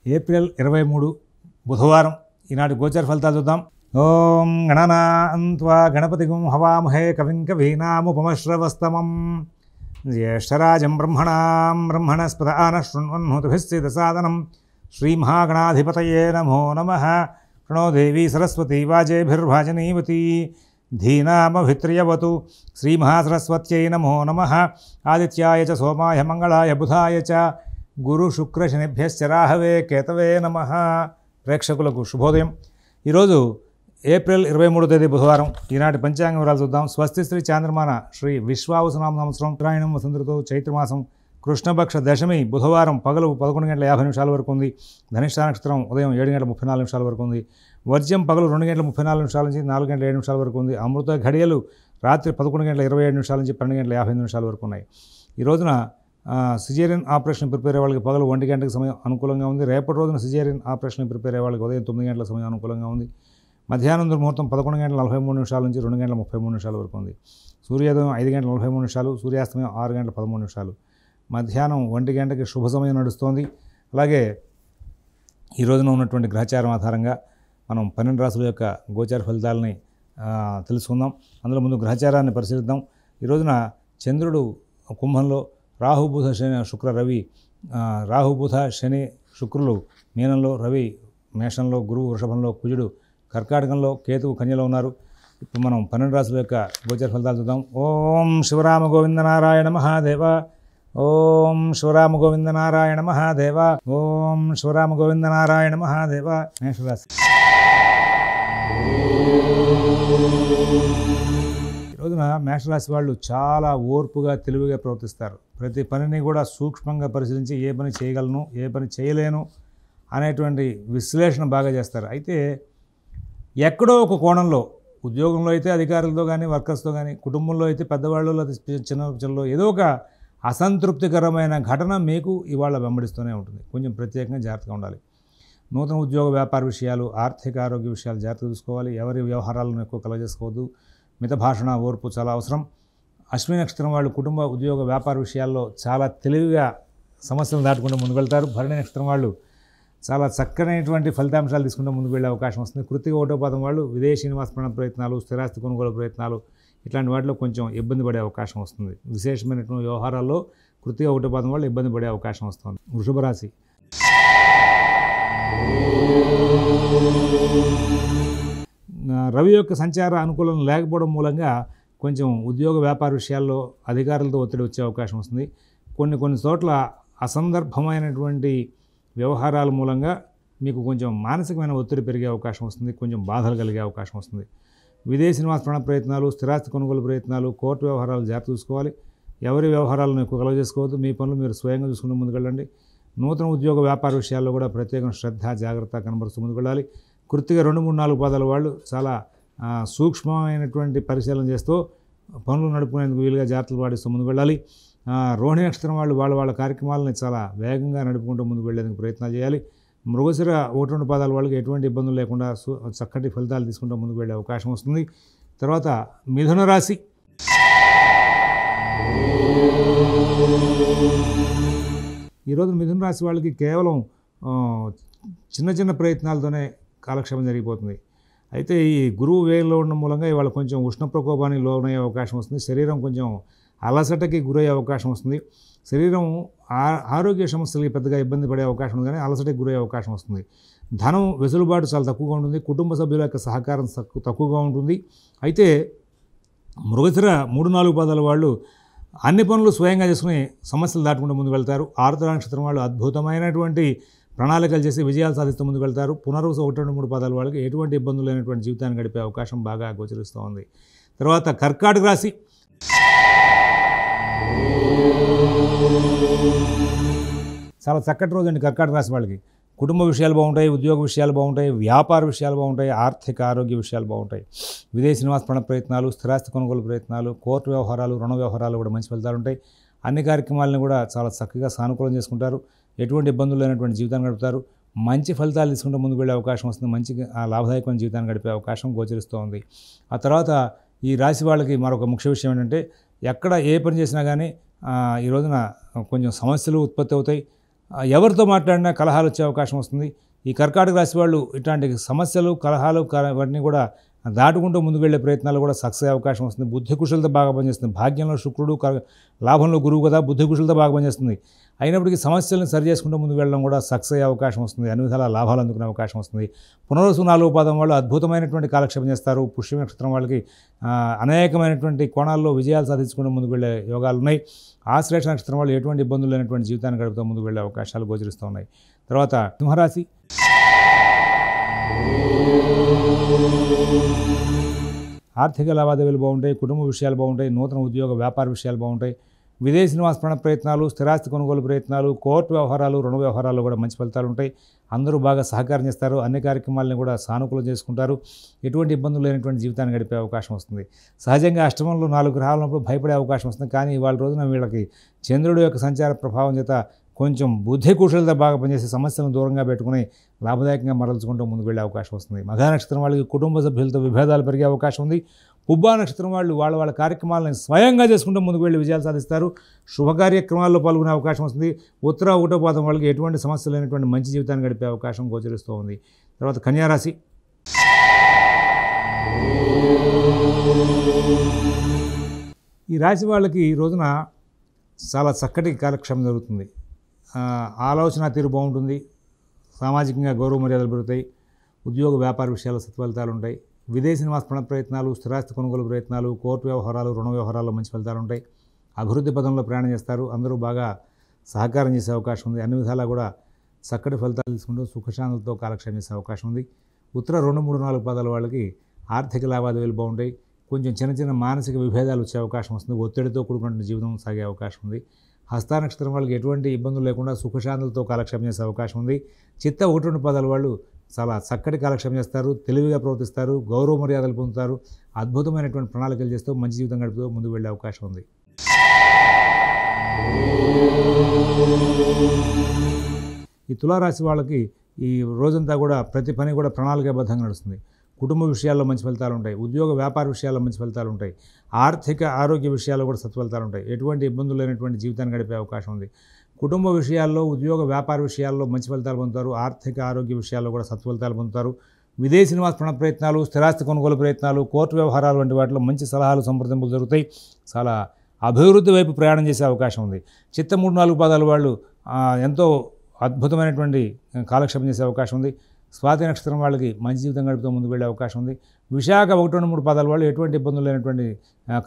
April 23 బుధవారం ఈనాటి గోచర ఫలితాలు చూద్దాం. ఓం గణనాన్త్వా గణపతిగుం హవామహే కవిం కవీనాముపమశ్రవస్తమం జ్యేష్ఠరాజం బ్రహ్మణస్పద ఆనశృణ్వన్నుతభిశ్చిదసాదనం శ్రీమహాగణాధిపతయే నమో నమః. ప్రణో దేవీ సరస్వతీ వాజేభిర్వాజనీవతి ధీనామభిత్రియవతు. శ్రీమహాసరస్వత్యై నమో నమః. ఆదిత్యాయ చ సోమాయ మంగళాయ బుధాయ చ గురు శుక్ర శనిభ్యశ్చ రాహవే కేతవే నమః. ప్రేక్షకులకు శుభోదయం. ఈరోజు ఏప్రిల్ 23వ తేదీ బుధవారం. ఈనాటి పంచాంగ వివరాలు చూద్దాం. స్వస్తి శ్రీ చాంద్రమాన శ్రీ విశ్వావసునామ సంవత్సరం ఉత్తరాయణం వసంతృతువు చైత్రమాసం కృష్ణపక్ష దశమి బుధవారం పగలు 11:50 వరకు ఉంది. ధనిష్ఠ నక్షత్రం ఉదయం 7:34 వరకు ఉంది. వర్జ్యం పగలు 2:34 నుంచి 4:07 వరకు ఉంది. అమృత ఘడియలు రాత్రి 11:27 నుంచి 12:55 వరకు ఉన్నాయి. ఈ రోజున సిజేరియన్ ఆపరేషన్ ప్రిపేర్ అయ్యే వాళ్ళకి పగలు 1 గంటకి సమయం అనుకూలంగా ఉంది. రేపటి రోజున సిజేరియన్ ఆపరేషన్ ప్రిపేర్ అయ్యే వాళ్ళకి ఉదయం 9 గంటల సమయం అనుకూలంగా ఉంది. మధ్యాహ్నం దుర్ముహూర్తం 11:43 నుంచి 2:33 వరకు ఉంది. సూర్యోదయం 5:43, సూర్యాస్తమయం 6:13. మధ్యాహ్నం 1 గంటకి శుభ సమయం నడుస్తోంది. అలాగే ఈ రోజున ఉన్నటువంటి గ్రహచారం ఆధారంగా మనం 12 రాశుల యొక్క గోచార ఫలితాలని తెలుసుకుందాం. అందులో ముందు గ్రహచారాన్ని పరిశీలిద్దాం. ఈ రోజున చంద్రుడు కుంభంలో, రాహుబుధ శని శుక్ర రవి రాహుబుధ శని శుక్రులు మీనంలో, రవి మేషంలో, గురువు వృషభంలో, కుజుడు కర్కాటకంలో, కేతువు కన్యలో ఉన్నారు. ఇప్పుడు మనం 12 రాశుల యొక్క గోచర ఫలితాలు చూద్దాం. ఓం శివరామ గోవింద నారాయణ మహాదేవ. ఓం శివరామ గోవింద నారాయణ మహాదేవ. ఓం శివరామ గోవింద నారాయణ మహాదేవ. మేషరాశి. ఈ రోజున మేషరాశి వాళ్ళు చాలా ఓర్పుగా, తెలివిగా ప్రవర్తిస్తారు. ప్రతి పనిని కూడా సూక్ష్మంగా పరిశీలించి ఏ పని చేయగలను, ఏ పని చేయలేను అనేటువంటి విశ్లేషణ బాగా చేస్తారు. అయితే ఎక్కడో ఒక కోణంలో, ఉద్యోగంలో అయితే అధికారులతో కానీ, వర్కర్స్తో కానీ, కుటుంబంలో అయితే పెద్దవాళ్ళలో, చిన్నలో ఏదో ఒక అసంతృప్తికరమైన ఘటన మీకు ఇవాళ వెంబడిస్తూనే ఉంటుంది. కొంచెం ప్రత్యేకంగా జాగ్రత్తగా ఉండాలి. నూతన ఉద్యోగ వ్యాపార విషయాలు, ఆర్థిక ఆరోగ్య విషయాలు జాగ్రత్త చూసుకోవాలి. ఎవరి వ్యవహారాలను ఎక్కువ కలగజేసుకోవద్దు. మిత భాషణ, ఓర్పు చాలా అవసరం. అశ్విని నక్షత్రం వాళ్ళు కుటుంబ ఉద్యోగ వ్యాపార విషయాల్లో చాలా తెలివిగా సమస్యలను దాటుకుంటూ ముందుకు వెళ్తారు. భరణి నక్షత్రం వాళ్ళు చాలా చక్కనైనటువంటి ఫలితాంశాలు తీసుకుంటూ ముందుకు వెళ్ళే అవకాశం వస్తుంది. కృత్తిక 1వ పాదం వాళ్ళు విదేశీ నివాస ప్రయత్నాలు, స్థిరాస్తి కొనుగోలు ప్రయత్నాలు ఇట్లాంటి వాటిలో కొంచెం ఇబ్బంది పడే అవకాశం వస్తుంది. విశేషమైనటువంటి వ్యవహారాల్లో కృత్తిక 1వ పాదం వాళ్ళు ఇబ్బంది పడే అవకాశం వస్తుంది. వృషభ రాశి. రవి యొక్క సంచార అనుకూలం లేకపోవడం మూలంగా కొంచెం ఉద్యోగ వ్యాపార విషయాల్లో అధికారులతో ఒత్తిడి వచ్చే అవకాశం వస్తుంది. కొన్ని చోట్ల అసందర్భమైనటువంటి వ్యవహారాల మూలంగా మీకు కొంచెం మానసికమైన ఒత్తిడి పెరిగే అవకాశం వస్తుంది. కొంచెం బాధలు కలిగే అవకాశం వస్తుంది. విదేశీ నివాస ప్రయత్నాలు, స్థిరాస్తి కొనుగోలు ప్రయత్నాలు, కోర్టు వ్యవహారాలు జాగ్రత్త చూసుకోవాలి. ఎవరి వ్యవహారాలను ఎక్కువ కలగజేసుకోవద్దు. మీ పనులు మీరు స్వయంగా చూసుకుంటూ ముందుకెళ్ళండి. నూతన ఉద్యోగ వ్యాపార విషయాల్లో కూడా ప్రత్యేకమైన శ్రద్ధ, జాగ్రత్త కనబరుస్తూ ముందుకెళ్ళాలి. కృత్తిక 2, 3, 4 పాదాల వాళ్ళు చాలా సూక్ష్మమైనటువంటి పరిశీలన చేస్తూ పనులు నడుపుకునేందుకు వీలుగా జాగ్రత్తలు పాటిస్తూ ముందుకు వెళ్ళాలి. రోహిణి నక్షత్రం వాళ్ళు వాళ్ళ కార్యక్రమాలని చాలా వేగంగా నడుపుకుంటూ ముందుకు వెళ్ళేందుకు ప్రయత్నాలు చేయాలి. మృగశిర 1, 2 పాదాల వాళ్ళకి ఎటువంటి ఇబ్బందులు లేకుండా చక్కటి ఫలితాలు తీసుకుంటూ ముందుకు వెళ్ళే అవకాశం వస్తుంది. తర్వాత మిథున రాశి. ఈరోజు మిథున రాశి వాళ్ళకి కేవలం చిన్న ప్రయత్నాలతోనే కాలక్షేపం జరిగిపోతుంది. అయితే ఈ గురువు వేగంలో ఉండడం మూలంగా ఇవాళ కొంచెం ఉష్ణ ప్రకోపానికి లోనయ్యే అవకాశం వస్తుంది. శరీరం కొంచెం అలసటకి గురయ్యే అవకాశం వస్తుంది. శరీరం ఆరోగ్య సమస్యలకి పెద్దగా ఇబ్బంది పడే అవకాశం ఉంది, కానీ అలసటకి గురయ్యే అవకాశం వస్తుంది. ధనం వెసులుబాటు చాలా తక్కువగా ఉంటుంది. కుటుంబ సభ్యుల యొక్క సహకారం తక్కువగా ఉంటుంది. అయితే మృగశిర 3, 4 పాదాల వాళ్ళు అన్ని పనులు స్వయంగా చేసుకుని సమస్యలు దాటుకుంటూ ముందుకు వెళ్తారు. ఆరుద్ర నక్షత్రం వాళ్ళు అద్భుతమైనటువంటి ప్రణాళికలు చేసి విజయాలు సాధిస్తూ ముందుకు వెళ్తారు. పునర్వసు 1, 2, 3 పాదాల వాళ్ళకి ఎటువంటి ఇబ్బందులు లేనటువంటి జీవితాన్ని గడిపే అవకాశం బాగా గోచరిస్తూ ఉంది. తర్వాత కర్కాటక రాశి. చాలా చక్కటి రోజు అండి కర్కాటక రాశి వాళ్ళకి. కుటుంబ విషయాలు బాగుంటాయి, ఉద్యోగ విషయాలు బాగుంటాయి, వ్యాపార విషయాలు బాగుంటాయి, ఆర్థిక ఆరోగ్య విషయాలు బాగుంటాయి. విదేశీ నివాస ప్రయత్నాలు, స్థిరాస్తి కొనుగోలు ప్రయత్నాలు, కోర్టు వ్యవహారాలు, రుణ వ్యవహారాలు కూడా మంచి ఫలితాలు ఉంటాయి. అన్ని కార్యక్రమాలను కూడా చాలా చక్కగా సానుకూలం చేసుకుంటారు. ఎటువంటి ఇబ్బందులు లేనటువంటి జీవితాన్ని గడుపుతారు. మంచి ఫలితాలు తీసుకుంటూ ముందుకు వెళ్ళే అవకాశం వస్తుంది. మంచి లాభదాయకమైన జీవితాన్ని గడిపే అవకాశం గోచరిస్తూ ఉంది. ఆ తర్వాత ఈ రాశి వాళ్ళకి మరొక ముఖ్య విషయం ఏంటంటే, ఎక్కడ ఏ పని చేసినా కానీ ఈ రోజున కొంచెం సమస్యలు ఉత్పత్తి అవుతాయి. ఎవరితో మాట్లాడినా కలహాలు వచ్చే అవకాశం వస్తుంది. ఈ కర్కాటక రాశి వాళ్ళు ఇట్లాంటి సమస్యలు, కలహాలు వాటిని కూడా దాటుకుంటూ ముందుకు వెళ్ళే ప్రయత్నాలు కూడా సక్సెస్ అయ్యే అవకాశం వస్తుంది. బుద్ధి కుశలత బాగా పనిచేస్తుంది. భాగ్యంలో శుక్రుడు, లాభంలో గురువు కదా, బుద్ధి కుశలత బాగా పనిచేస్తుంది. అయినప్పటికీ సమస్యలను సరి చేసుకుంటూ ముందుకు వెళ్ళడం కూడా సక్సెస్ అయ్యే అవకాశం వస్తుంది. అన్ని విధాల లాభాలు అందుకునే అవకాశం వస్తుంది. పునర్వసు 4వ పాదం వాళ్ళు అద్భుతమైనటువంటి కాలక్షేపం చేస్తారు. పుష్య నక్షత్రం వాళ్ళకి అనేకమైనటువంటి కోణాల్లో విజయాలు సాధించుకుంటూ ముందుకు వెళ్ళే యోగాలు ఉన్నాయి. ఆశ్లేష నక్షత్రం వాళ్ళు ఎటువంటి ఇబ్బందులు లేనటువంటి జీవితాన్ని గడుపుతూ ముందుకు వెళ్ళే అవకాశాలు గోచరిస్తూ ఉన్నాయి. తర్వాత సింహరాశి. ఆర్థిక లావాదేవీలు బాగుంటాయి. కుటుంబ విషయాలు బాగుంటాయి. నూతన ఉద్యోగ వ్యాపార విషయాలు బాగుంటాయి. విదేశీ నివాస ప్రయత్నాలు, స్థిరాస్తి కొనుగోలు ప్రయత్నాలు, కోర్టు వ్యవహారాలు, రుణ వ్యవహారాల్లో కూడా మంచి ఫలితాలు ఉంటాయి. అందరూ బాగా సహకారం చేస్తారు. అన్ని కార్యక్రమాలను కూడా సానుకూలం చేసుకుంటారు. ఎటువంటి ఇబ్బందులు లేనటువంటి జీవితాన్ని గడిపే అవకాశం వస్తుంది. సహజంగా అష్టమంలో 4 గ్రహాలు ఉన్నప్పుడు భయపడే అవకాశం వస్తుంది. కానీ ఇవాళ రోజున వీళ్ళకి చంద్రుడి యొక్క సంచార ప్రభావం చేత కొంచెం బుద్ధి కుశలత బాగా పనిచేసే సమస్యలను దూరంగా పెట్టుకుని లాభదాయకంగా మరల్చుకుంటూ ముందుకు వెళ్ళే అవకాశం వస్తుంది. మఘా నక్షత్రం వాళ్ళకి కుటుంబ సభ్యులతో విభేదాలు పెరిగే అవకాశం ఉంది. పుబ్బా నక్షత్రం వాళ్ళు వాళ్ళ కార్యక్రమాలను స్వయంగా చేసుకుంటూ ముందుకు వెళ్ళి విజయాలు సాధిస్తారు. శుభ కార్యక్రమాల్లో పాల్గొనే అవకాశం వస్తుంది. ఉత్తర 1వ పాదం వాళ్ళకి ఎటువంటి సమస్యలు లేనటువంటి మంచి జీవితాన్ని గడిపే అవకాశం గోచరిస్తూ ఉంది. తర్వాత కన్యారాశి. ఈ రాశి వాళ్ళకి ఈ రోజున చాలా చక్కటి కాలక్షేమం జరుగుతుంది. ఆలోచన తీరు బాగుంటుంది. సామాజికంగా గౌరవ మర్యాదలు పెరుగుతాయి. ఉద్యోగ వ్యాపార విషయాల్లో సత్ఫలితాలు ఉంటాయి. విదేశీ నివాస ప్రయత్నాలు, స్థిరాస్తి కొనుగోలు ప్రయత్నాలు, కోర్టు వ్యవహారాలు, రుణ వ్యవహారాల్లో మంచి ఫలితాలు ఉంటాయి. అభివృద్ధి పదంలో ప్రయాణం చేస్తారు. అందరూ బాగా సహకారం చేసే అవకాశం ఉంది. అన్ని విధాలా కూడా చక్కటి ఫలితాలు తీసుకుంటూ సుఖశాంతులతో కాలక్షేమం చేసే అవకాశం ఉంది. ఉత్తర 2, 3, 4 పాదాల వాళ్ళకి ఆర్థిక లావాదేవీలు బాగుంటాయి. కొంచెం చిన్న మానసిక విభేదాలు వచ్చే అవకాశం వస్తుంది. ఒత్తిడితో కూడుకున్న జీవితం సాగే అవకాశం ఉంది. హస్త నక్షత్రం వాళ్ళకి ఎటువంటి ఇబ్బందులు లేకుండా సుఖశాంతులతో కాలక్షేపం చేసే అవకాశం ఉంది. చిత్త 1, 2 పాదాల వాళ్ళు చాలా చక్కటి కాలక్షేపం చేస్తారు. తెలివిగా ప్రవర్తిస్తారు. గౌరవ మర్యాదలు పొందుతారు. అద్భుతమైనటువంటి ప్రణాళికలు చేస్తూ మంచి జీవితం గడుపుతూ ముందుకు వెళ్ళే అవకాశం ఉంది. ఈ తులారాశి వాళ్ళకి ఈ రోజంతా కూడా ప్రతి పని కూడా ప్రణాళికాబద్ధంగా నడుస్తుంది. కుటుంబ విషయాల్లో మంచి ఫలితాలు ఉంటాయి. ఉద్యోగ వ్యాపార విషయాల్లో మంచి ఫలితాలు ఉంటాయి. ఆర్థిక ఆరోగ్య విషయాల్లో కూడా సత్ఫలితాలు ఉంటాయి. ఎటువంటి ఇబ్బందులు లేనటువంటి జీవితాన్ని గడిపే అవకాశం ఉంది. కుటుంబ విషయాల్లో, ఉద్యోగ వ్యాపార విషయాల్లో మంచి ఫలితాలు పొందుతారు. ఆర్థిక ఆరోగ్య విషయాల్లో కూడా సత్ఫలితాలు పొందుతారు. విదేశీ నివాస ప్రయత్నాలు, స్థిరాస్తి కొనుగోలు ప్రయత్నాలు, కోర్టు వ్యవహారాలు వంటి వాటిలో మంచి సలహాలు, సంప్రదింపులు జరుగుతాయి. చాలా అభివృద్ధి వైపు ప్రయాణం చేసే అవకాశం ఉంది. చిత్త 3, 4 పాదాల వాళ్ళు ఎంతో అద్భుతమైనటువంటి కాలక్షేపం చేసే అవకాశం ఉంది. స్వాతి నక్షత్రం వాళ్ళకి మంచి జీవితం గడుపుతూ ముందుకు వెళ్ళే అవకాశం ఉంది. విశాఖ 1, 2, 3 పాదాల వాళ్ళు ఎటువంటి ఇబ్బందులు లేనటువంటి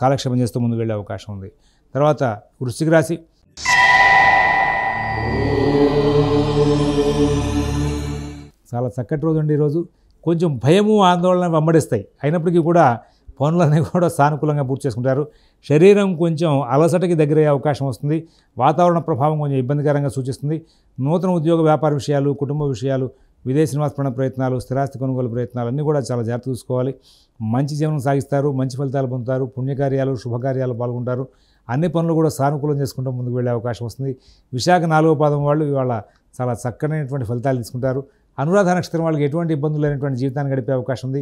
కాలక్షేపం చేస్తూ ముందుకు వెళ్ళే అవకాశం ఉంది. తర్వాత వృశ్చిక రాశి. చాలా చక్కటి రోజు అండి ఈరోజు. కొంచెం భయము, ఆందోళన వెంబడిస్తాయి. అయినప్పటికీ కూడా పనులన్నీ కూడా సానుకూలంగా పూర్తి చేసుకుంటారు. శరీరం కొంచెం అలసటకి దగ్గరయ్యే అవకాశం వస్తుంది. వాతావరణ ప్రభావం కొంచెం ఇబ్బందికరంగా సూచిస్తుంది. నూతన ఉద్యోగ వ్యాపార విషయాలు, కుటుంబ విషయాలు, విదేశీ నివాస ప్రయత్నాలు, స్థిరాస్తి కొనుగోలు ప్రయత్నాలు అన్నీ కూడా చాలా జాగ్రత్త చూసుకోవాలి. మంచి జీవనం సాగిస్తారు. మంచి ఫలితాలు పొందుతారు. పుణ్యకార్యాలు, శుభకార్యాలు పాల్గొంటారు. అన్ని పనులు కూడా సానుకూలం చేసుకుంటూ ముందుకు వెళ్ళే అవకాశం వస్తుంది. విశాఖ 4వ పాదం వాళ్ళు ఇవాళ చాలా చక్కనైనటువంటి ఫలితాలు తీసుకుంటారు. అనురాధ నక్షత్రం వాళ్ళకి ఎటువంటి ఇబ్బందులు లేనటువంటి జీవితాన్ని గడిపే అవకాశం ఉంది.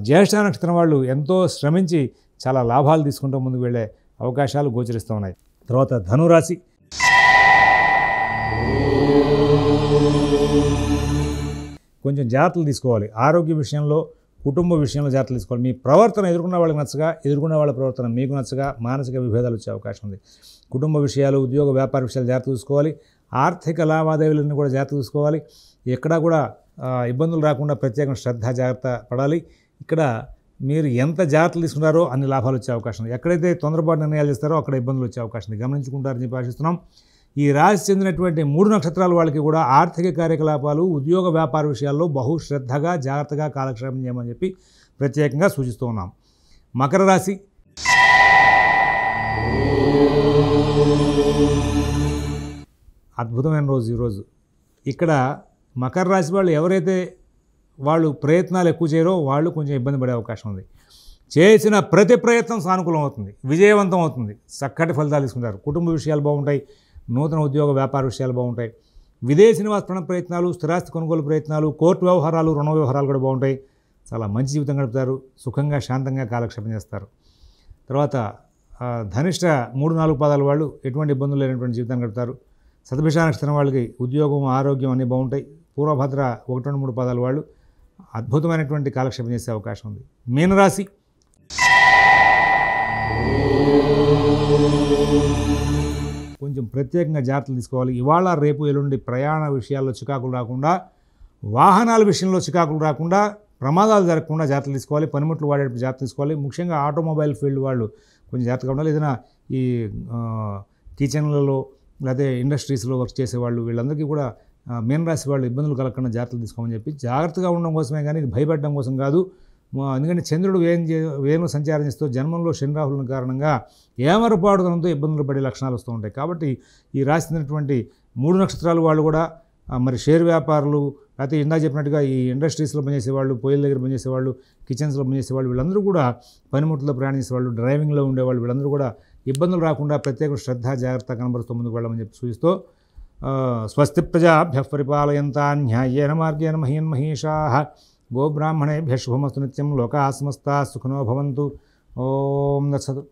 జ్యేష్ఠ నక్షత్రం వాళ్ళు ఎంతో శ్రమించి చాలా లాభాలు తీసుకుంటూ ముందుకు వెళ్ళే అవకాశాలు గోచరిస్తూ ఉన్నాయి. తర్వాత ధనురాశి. కొంచెం జాగ్రత్తలు తీసుకోవాలి. ఆరోగ్య విషయంలో, కుటుంబ విషయంలో జాగ్రత్తలు తీసుకోవాలి. మీ ప్రవర్తన ఎదుర్కొన్న వాళ్ళకి నచ్చగా, ఎదుర్కొన్న వాళ్ళ ప్రవర్తన మీకు నచ్చగా మానసిక విభేదాలు వచ్చే అవకాశం ఉంది. కుటుంబ విషయాలు, ఉద్యోగ వ్యాపార విషయాలు జాగ్రత్త చూసుకోవాలి. ఆర్థిక లావాదేవీలను కూడా జాగ్రత్త చూసుకోవాలి. ఎక్కడా కూడా ఇబ్బందులు రాకుండా ప్రత్యేకంగా శ్రద్ధ, జాగ్రత్త పడాలి. ఇక్కడ మీరు ఎంత జాగ్రత్తలు తీసుకున్నారో అన్ని లాభాలు వచ్చే అవకాశం ఉంది. ఎక్కడైతే తొందరపాటు నిర్ణయాలు చేస్తారో అక్కడ ఇబ్బందులు వచ్చే అవకాశం ఉంది. గమనించుకుంటారని చెప్పి ఆశిస్తున్నాం. ఈ రాశి చెందినటువంటి 3 నక్షత్రాల వాళ్ళకి కూడా ఆర్థిక కార్యకలాపాలు, ఉద్యోగ వ్యాపార విషయాల్లో బహు శ్రద్ధగా, జాగ్రత్తగా కాలక్షేపం చేయమని చెప్పి ప్రత్యేకంగా సూచిస్తూ ఉన్నాం. మకర రాశి. అద్భుతమైన రోజు ఈరోజు. ఇక్కడ మకర రాశి వాళ్ళు ఎవరైతే వాళ్ళు ప్రయత్నాలు ఎక్కువ చేయరో వాళ్ళు కొంచెం ఇబ్బంది పడే అవకాశం ఉంది. చేసిన ప్రతి ప్రయత్నం సానుకూలం అవుతుంది, విజయవంతం అవుతుంది, చక్కటి ఫలితాలు తీసుకుంటారు. కుటుంబ విషయాలు బాగుంటాయి. నూతన ఉద్యోగ వ్యాపార విషయాలు బాగుంటాయి. విదేశీ నివాస ప్రయత్నాలు, స్థిరాస్తి కొనుగోలు ప్రయత్నాలు, కోర్టు వ్యవహారాలు, రుణ వ్యవహారాలు కూడా బాగుంటాయి. చాలా మంచి జీవితం గడుపుతారు. సుఖంగా, శాంతంగా కాలక్షేపం చేస్తారు. తర్వాత ధనిష్ట 3, 4 పాదాల వాళ్ళు ఎటువంటి ఇబ్బందులు లేనటువంటి జీవితాన్ని గడుపుతారు. శతభిష నక్షత్రం వాళ్ళకి ఉద్యోగం, ఆరోగ్యం అన్నీ బాగుంటాయి. పూర్వభద్ర 1, 2, 3 పాదాల వాళ్ళు అద్భుతమైనటువంటి కాలక్షేపం చేసే అవకాశం ఉంది. మీనరాశి కొంచెం ప్రత్యేకంగా జాగ్రత్తలు తీసుకోవాలి. ఇవాళ రేపు ఎల్లుండి ప్రయాణ విషయాల్లో చికాకులు రాకుండా, వాహనాల విషయంలో చికాకులు రాకుండా, ప్రమాదాలు జరగకుండా జాగ్రత్తలు తీసుకోవాలి. పనిముట్లు వాడేటప్పుడు జాగ్రత్త తీసుకోవాలి. ముఖ్యంగా ఆటోమొబైల్ ఫీల్డ్ వాళ్ళు కొంచెం జాగ్రత్తగా ఉండాలి. ఏదైనా ఈ కిచెన్లలో లేకపోతే ఇండస్ట్రీస్లో వర్క్ చేసేవాళ్ళు వీళ్ళందరికీ కూడా మీనరాశి వాళ్ళు ఇబ్బందులు కలగకుండా జాగ్రత్తలు తీసుకోమని చెప్పి, జాగ్రత్తగా ఉండడం కోసమే కానీ ఇది భయపడడం కోసం కాదు. ఎందుకంటే చంద్రుడు వేను సంచారం చేస్తూ జన్మంలో శని రాహుల కారణంగా ఏమరపాటుదనంతో ఇబ్బందులు పడే లక్షణాలు వస్తూ ఉంటాయి. కాబట్టి ఈ రాశి చెందినటువంటి 3 నక్షత్రాలు వాళ్ళు కూడా మరి షేర్ వ్యాపారులు, లేకపోతే ఇందాక చెప్పినట్టుగా ఈ ఇండస్ట్రీస్లో పనిచేసేవాళ్ళు, పొయ్యిల దగ్గర పనిచేసేవాళ్ళు, కిచెన్స్లో పనిచేసేవాళ్ళు వీళ్ళందరూ కూడా, పనిముట్లలో ప్రయాణించేవాళ్ళు, డ్రైవింగ్లో ఉండేవాళ్ళు వీళ్ళందరూ కూడా ఇబ్బందులు రాకుండా ప్రత్యేక శ్రద్ధ జాగ్రత్త కనబరుస్తూ ముందుకు వెళ్ళమని చెప్పి సూచిస్తూ, స్వస్తి ప్రజాభ్యః పరిపాలయంతాం న్యాయేన మార్గేణ మహీన్ మహీషాః గోబ్రాహ్మణేభ్యః శుభమస్తు నిత్యం లోకాః సమస్తాః సుఖినో భవంతు. ఓం దత్సతు.